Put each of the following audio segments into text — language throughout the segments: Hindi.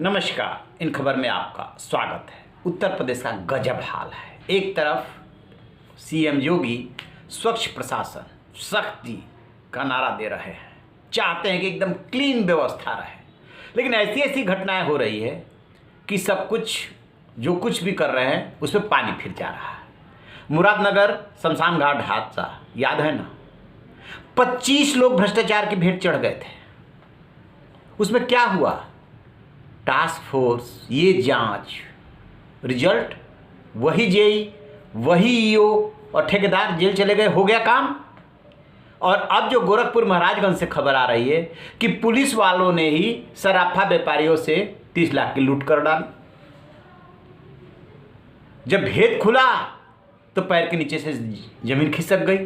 नमस्कार। इन खबर में आपका स्वागत है। उत्तर प्रदेश का गजब हाल है। एक तरफ सीएम योगी स्वच्छ प्रशासन सख्ती का नारा दे रहे हैं, चाहते हैं कि एकदम क्लीन व्यवस्था रहे, लेकिन ऐसी ऐसी घटनाएं हो रही है कि सब कुछ जो कुछ भी कर रहे हैं उसमें पानी फिर जा रहा है। मुरादनगर शमशान घाट हादसा याद है ना? 25 लोग भ्रष्टाचार की भेंट चढ़ गए थे। उसमें क्या हुआ? टास्क फोर्स, ये जांच, रिजल्ट वही जेई, वही ईओ और ठेकेदार जेल चले गए, हो गया काम। और अब जो गोरखपुर महाराजगंज से खबर आ रही है कि पुलिस वालों ने ही सराफा व्यापारियों से 30 लाख की लूट कर डाली। जब भेद खुला तो पैर के नीचे से जमीन खिसक गई।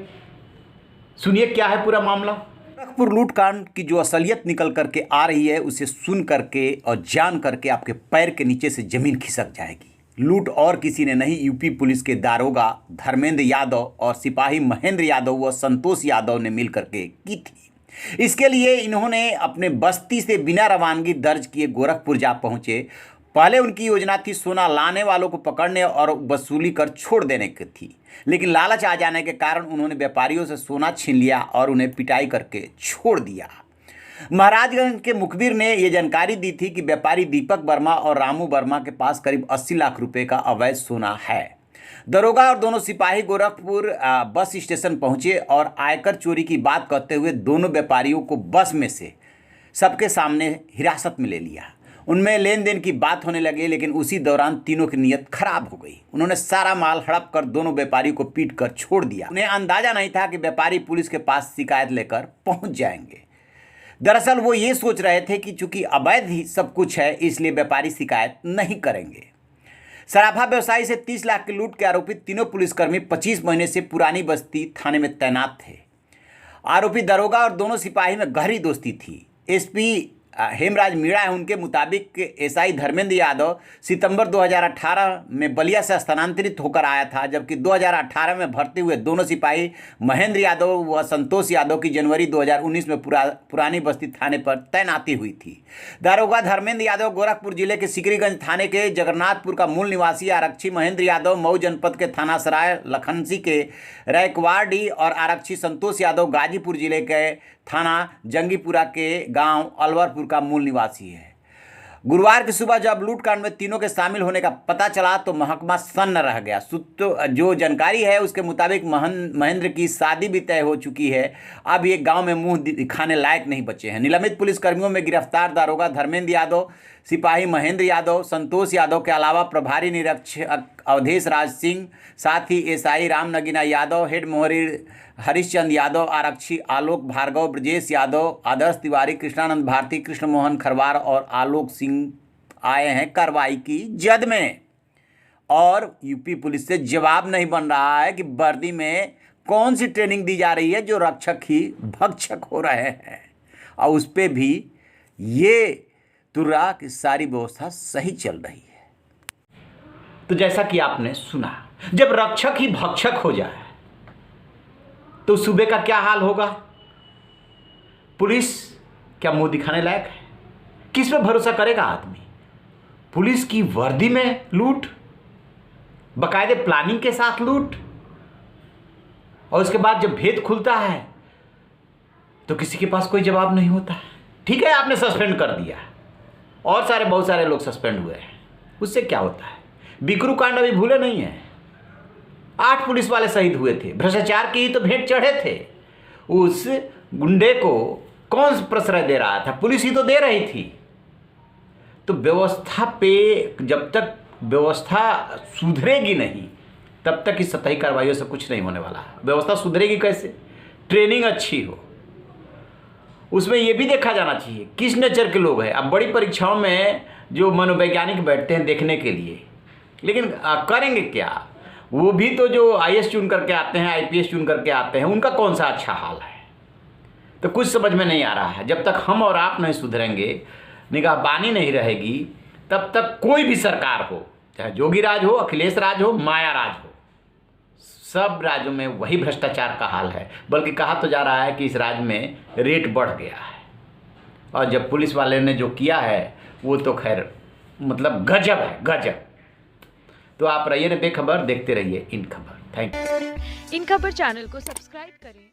सुनिए क्या है पूरा मामला। गोरखपुर लूटकांड की जो असलियत निकल करके आ रही है उसे सुन करके और जान करके आपके पैर के नीचे से जमीन खिसक जाएगी। लूट और किसी ने नहीं, यूपी पुलिस के दारोगा धर्मेंद्र यादव और सिपाही महेंद्र यादव व संतोष यादव ने मिल करके की थी। इसके लिए इन्होंने अपने बस्ती से बिना रवानगी दर्ज किए गोरखपुर जा पहुंचे। पहले उनकी योजना थी सोना लाने वालों को पकड़ने और वसूली कर छोड़ देने की थी, लेकिन लालच आ जाने के कारण उन्होंने व्यापारियों से सोना छीन लिया और उन्हें पिटाई करके छोड़ दिया। महाराजगंज के मुखबिर ने यह जानकारी दी थी कि व्यापारी दीपक वर्मा और रामू वर्मा के पास करीब 80 लाख रुपए का अवैध सोना है। दरोगा और दोनों सिपाही गोरखपुर बस स्टेशन पहुंचे और आयकर चोरी की बात करते हुए दोनों व्यापारियों को बस में से सबके सामने हिरासत में ले लिया। उनमें लेन देन की बात होने लगी, लेकिन उसी दौरान तीनों की नीयत खराब हो गई। उन्होंने सारा माल हड़प कर दोनों व्यापारी को पीट कर छोड़ दिया। उन्हें अंदाजा नहीं था कि व्यापारी पुलिस के पास शिकायत लेकर पहुंच जाएंगे। दरअसल वो ये सोच रहे थे कि चूंकि अवैध ही सब कुछ है इसलिए व्यापारी शिकायत नहीं करेंगे। सराफा व्यवसायी से 30 लाख की लूट के आरोपित तीनों पुलिसकर्मी 25 महीने से पुरानी बस्ती थाने में तैनात थे। आरोपी दरोगा और दोनों सिपाही में गहरी दोस्ती थी। एसपी हेमराज मीणा है, उनके मुताबिक एसआई धर्मेंद्र यादव सितंबर 2018 में बलिया से स्थानांतरित होकर आया था, जबकि 2018 में भर्ती हुए दोनों सिपाही महेंद्र यादव व संतोष यादव की जनवरी 2019 में पुरानी बस्ती थाने पर तैनाती हुई थी। दारोगा धर्मेंद्र यादव गोरखपुर जिले के सिकरीगंज थाने के जगन्नाथपुर का मूल निवासी, आरक्षी महेंद्र यादव मऊ जनपद के थाना सराय लखनसी के रैकवाड़ी और आरक्षी संतोष यादव गाजीपुर जिले के थाना जंगीपुरा के गांव अलवरपुर का मूल निवासी है। गुरुवार की सुबह जब लूटकांड में तीनों के शामिल होने का पता चला तो महकमा सन्न रह गया। जो जानकारी है उसके मुताबिक महेंद्र की शादी भी तय हो चुकी है। अब ये गांव में मुंह दिखाने लायक नहीं बचे हैं। निलंबित पुलिसकर्मियों में गिरफ्तार दारोगा धर्मेंद्र यादव, सिपाही महेंद्र यादव, संतोष यादव के अलावा प्रभारी निरीक्षक अवधेश राज सिंह, साथ ही एसआई राम नगीना यादव, हेड मोहरी हरिश्चंद यादव, आरक्षी आलोक भार्गव, ब्रजेश यादव, आदर्श तिवारी, कृष्णानंद भारती, कृष्ण मोहन खरवार और आलोक सिंह आए हैं कार्रवाई की जद में। और यूपी पुलिस से जवाब नहीं बन रहा है कि वर्दी में कौन सी ट्रेनिंग दी जा रही है जो रक्षक ही भक्षक हो रहे हैं, और उस पर भी ये तुर्रा की सारी व्यवस्था सही चल रही है। तो जैसा कि आपने सुना, जब रक्षक ही भक्षक हो जाए तो सूबे का क्या हाल होगा? पुलिस क्या मुंह दिखाने लायक है? किस पे भरोसा करेगा आदमी? पुलिस की वर्दी में लूट, बकायदे प्लानिंग के साथ लूट, और उसके बाद जब भेद खुलता है तो किसी के पास कोई जवाब नहीं होता है। ठीक है, आपने सस्पेंड कर दिया और बहुत सारे लोग सस्पेंड हुए हैं, उससे क्या होता है? बिकरू कांड अभी भूले नहीं है। 8 पुलिस वाले शहीद हुए थे, भ्रष्टाचार की ही तो भेंट चढ़े थे। उस गुंडे को कौन प्रश्रय दे रहा था? पुलिस ही तो दे रही थी। तो व्यवस्था पे जब तक व्यवस्था सुधरेगी नहीं तब तक इस सतही कार्रवाइयों से कुछ नहीं होने वाला है। व्यवस्था सुधरेगी कैसे? ट्रेनिंग अच्छी हो, उसमें यह भी देखा जाना चाहिए किस नेचर के लोग हैं। अब बड़ी परीक्षाओं में जो मनोवैज्ञानिक बैठते हैं देखने के लिए, लेकिन करेंगे क्या? वो भी तो जो आईएएस चुन करके आते हैं, आईपीएस चुन करके आते हैं, उनका कौन सा अच्छा हाल है? तो कुछ समझ में नहीं आ रहा है। जब तक हम और आप नहीं सुधरेंगे, निगाहबानी नहीं रहेगी, तब तक कोई भी सरकार हो, चाहे जोगी राज हो, अखिलेश राज हो, माया राज हो, सब राज्यों में वही भ्रष्टाचार का हाल है। बल्कि कहा तो जा रहा है कि इस राज्य में रेट बढ़ गया है। और जब पुलिस वाले ने जो किया है वो तो खैर मतलब गजब है, गजब। तो आप रहिए ना बेखबर, देखते रहिए इन खबर। Thank you. इन खबर चैनल को सब्सक्राइब करें।